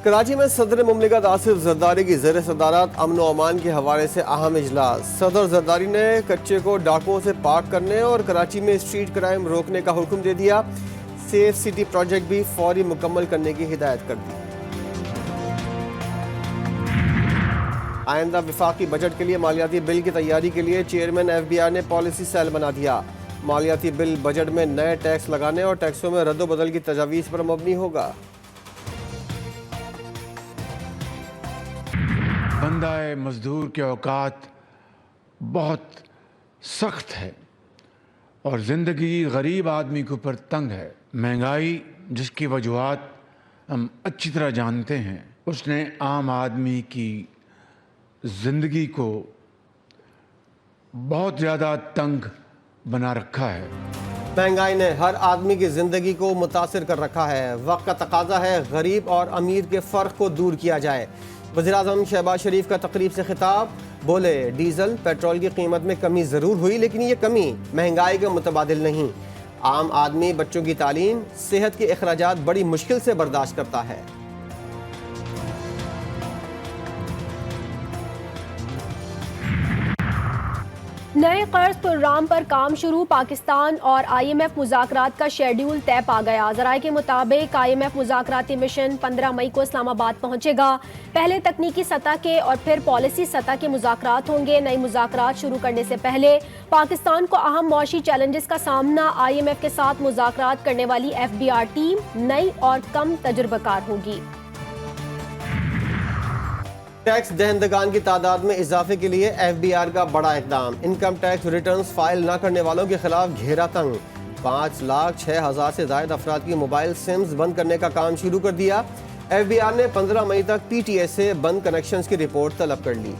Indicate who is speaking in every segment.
Speaker 1: कराची में सदर मुमलिकत आसिफ जरदारी की ज़ेर सदारत अमन व अमान के हवाले से अहम इजलास। सदर जरदारी ने कच्चे को डाकुओं से पाक करने और कराची में स्ट्रीट क्राइम रोकने का हुक्म दे दिया। सेफ सिटी प्रोजेक्ट भी फौरी मुकम्मल करने की हिदायत कर दी। आइंदा विफाकी बजट के लिए मालियाती बिल की तैयारी के लिए चेयरमैन FBI ने पॉलिसी सेल बना दिया। मालियाती बिल बजट में नए टैक्स लगाने और टैक्सों में रद्द-बदल की तजावीज़ पर मबनी होगा।
Speaker 2: बंदाए मजदूर के औकात बहुत सख्त है और ज़िंदगी गरीब आदमी के ऊपर तंग है। महंगाई जिसकी वजूहात हम अच्छी तरह जानते हैं, उसने आम आदमी की ज़िंदगी को बहुत ज़्यादा तंग बना रखा है।
Speaker 1: महंगाई ने हर आदमी की ज़िंदगी को मुतासिर कर रखा है। वक्त का तकाजा है गरीब और अमीर के फ़र्क को दूर किया जाए। वज़ीर-ए-आज़म शहबाज शरीफ का तकरीब से खिताब, बोले डीजल पेट्रोल की कीमत में कमी ज़रूर हुई, लेकिन ये कमी महंगाई के मुतबादिल नहीं। आम आदमी बच्चों की तालीम, सेहत के अखराजात बड़ी मुश्किल से बर्दाश्त करता है।
Speaker 3: नए कर्ज प्रोग्राम पर काम शुरू। पाकिस्तान और IMF मुज़ाकरात का शेड्यूल तय पा गया। ज़राए के मुताबिक IMF मुज़ाकराती मिशन 15 मई को इस्लामाबाद पहुंचेगा। पहले तकनीकी सतह के और फिर पॉलिसी सतह के मुज़ाकरात होंगे। नई मुज़ाकरात शुरू करने से पहले पाकिस्तान को अहम मौशी चैलेंजेस का सामना। IMF के साथ मुज़ाकरात करने वाली FBR टीम नई और कम तजुर्बेकार होगी।
Speaker 1: टैक्स दहंदगान की तादाद में इजाफे के लिए FBR का बड़ा इकदाम। इनकम टैक्स रिटर्न्स फाइल न करने वालों के खिलाफ घेरा तंग। 5,06,000 से ज्यादा अफराद की मोबाइल सिम्स बंद करने का काम शुरू कर दिया। FBR ने 15 मई तक PTS से बंद कनेक्शंस की रिपोर्ट तलब कर ली।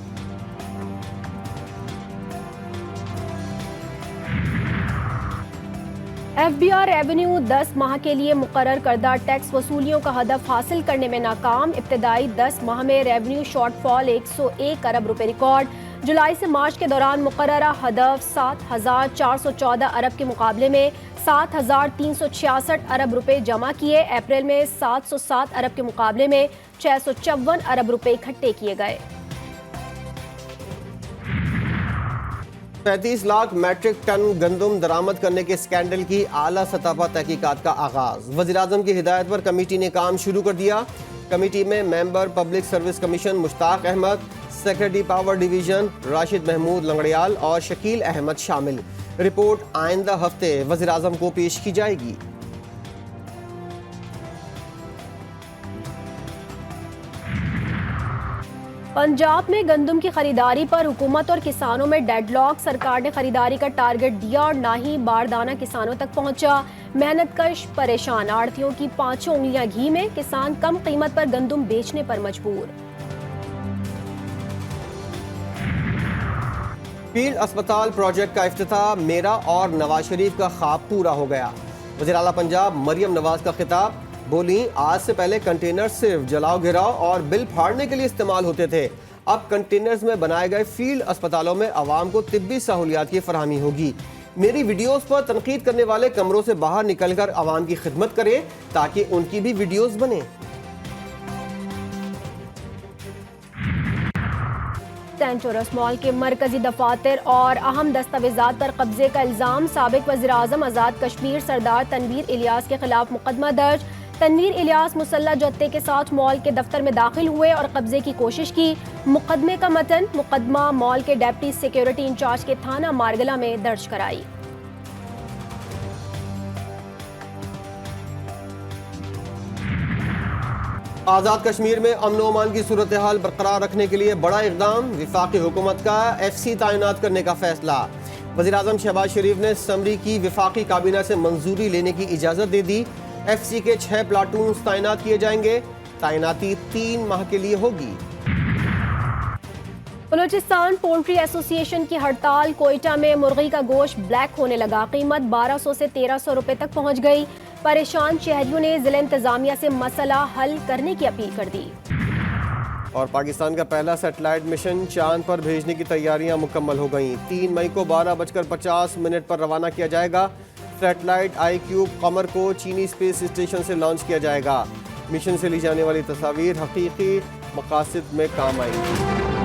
Speaker 3: FBR रेवेन्यू 10 माह के लिए मुकर्रर करदा टैक्स वसूलियों का हदफ हासिल करने में नाकाम। इब्तदाई 10 माह में रेवेन्यू शॉर्टफॉल 101 अरब रुपए रिकॉर्ड। जुलाई से मार्च के दौरान मुकर्ररा हदफ 7,414 अरब के मुकाबले में 7,366 अरब रुपए जमा किए। अप्रैल में 707 अरब के मुकाबले में 654 अरब रुपए इकट्ठे किए गए।
Speaker 1: 35 लाख मैट्रिक टन गंदम दरामद करने के स्कैंडल की आला सतह पर तहकीकात का आगाज। वज़ीर-ए-आज़म की हिदायत पर कमेटी ने काम शुरू कर दिया। कमेटी में member public service commission Mushtaq Ahmed, secretary power division Rashid Mahmood Langrial और शकील अहमद शामिल। रिपोर्ट आइंदा हफ्ते वज़ीर-ए-आज़म को पेश की जाएगी।
Speaker 3: पंजाब में गंदम की खरीदारी पर हुकूमत और किसानों में डेडलॉक। सरकार ने खरीदारी का टारगेट दिया और ना ही बारदाना किसानों तक पहुंचा। मेहनतकश परेशान, आड़तियों की 5 उंगलियां घी में। किसान कम कीमत पर गंदम बेचने पर मजबूर।
Speaker 1: फील्ड अस्पताल प्रोजेक्ट का इफ्तिताह, मेरा और नवाज शरीफ का ख्वाब पूरा हो गया। वज़ीर आला पंजाब मरियम नवाज का खिताब, बोली आज से पहले कंटेनर सिर्फ जलाओ गिराओ और बिल फाड़ने के लिए इस्तेमाल होते थे। अब कंटेनर्स में बनाए गए फील्ड अस्पतालों में आवाम को तिब्बी सहूलियात की फराहमी होगी। मेरी वीडियोस पर तनकीद करने वाले कमरों से बाहर निकलकर आवाम की खिदमत करें ताकि उनकी भी वीडियोस बने।
Speaker 3: सेंट चोरस मॉल के मरकजी दफातर और अहम दस्तावेजात पर कब्जे का इल्जाम। साबिक वज़ीर-ए-आज़म आज़ाद कश्मीर सरदार तनवीर इलियास के खिलाफ मुकदमा दर्ज। तनवीर इलियास मुसल्लह जत्थे के साथ मॉल के दफ्तर में दाखिल हुए और कब्जे की कोशिश की। मुकदमे का मतन, मुकदमा मॉल के डेप्टी सिक्योरिटी इंचार्ज के थाना मारगला में दर्ज कराई।
Speaker 1: आज़ाद कश्मीर में अमन व अमान की सूरत हाल बरकरार रखने के लिए बड़ा इक़दाम। वफाकी हुकूमत का FC तैनात करने का फैसला। वज़ीर-ए-आज़म शहबाज शरीफ ने समरी की वफाकी काबीना से मंजूरी लेने की इजाज़त दे दी। FC के 6 प्लाटून तैनात किए जाएंगे। तैनाती 3 माह के लिए होगी।
Speaker 3: बलूचिस्तान पोल्ट्री एसोसिएशन की हड़ताल। कोयटा में मुर्गी का गोश्त ब्लैक होने लगा। कीमत 1200 से 1300 रुपए तक पहुंच गई। परेशान शहरियों ने जिला इंतजामिया से मसला हल करने की अपील कर दी।
Speaker 1: और पाकिस्तान का पहला सैटेलाइट मिशन चांद पर भेजने की तैयारियां मुकम्मल हो गईं। 3 मई को 12:50 पर रवाना किया जाएगा। सैटेलाइट iCube कमर को चीनी स्पेस स्टेशन से लॉन्च किया जाएगा। मिशन से ली जाने वाली तस्वीर हकीकी मकासद में काम आएंगी।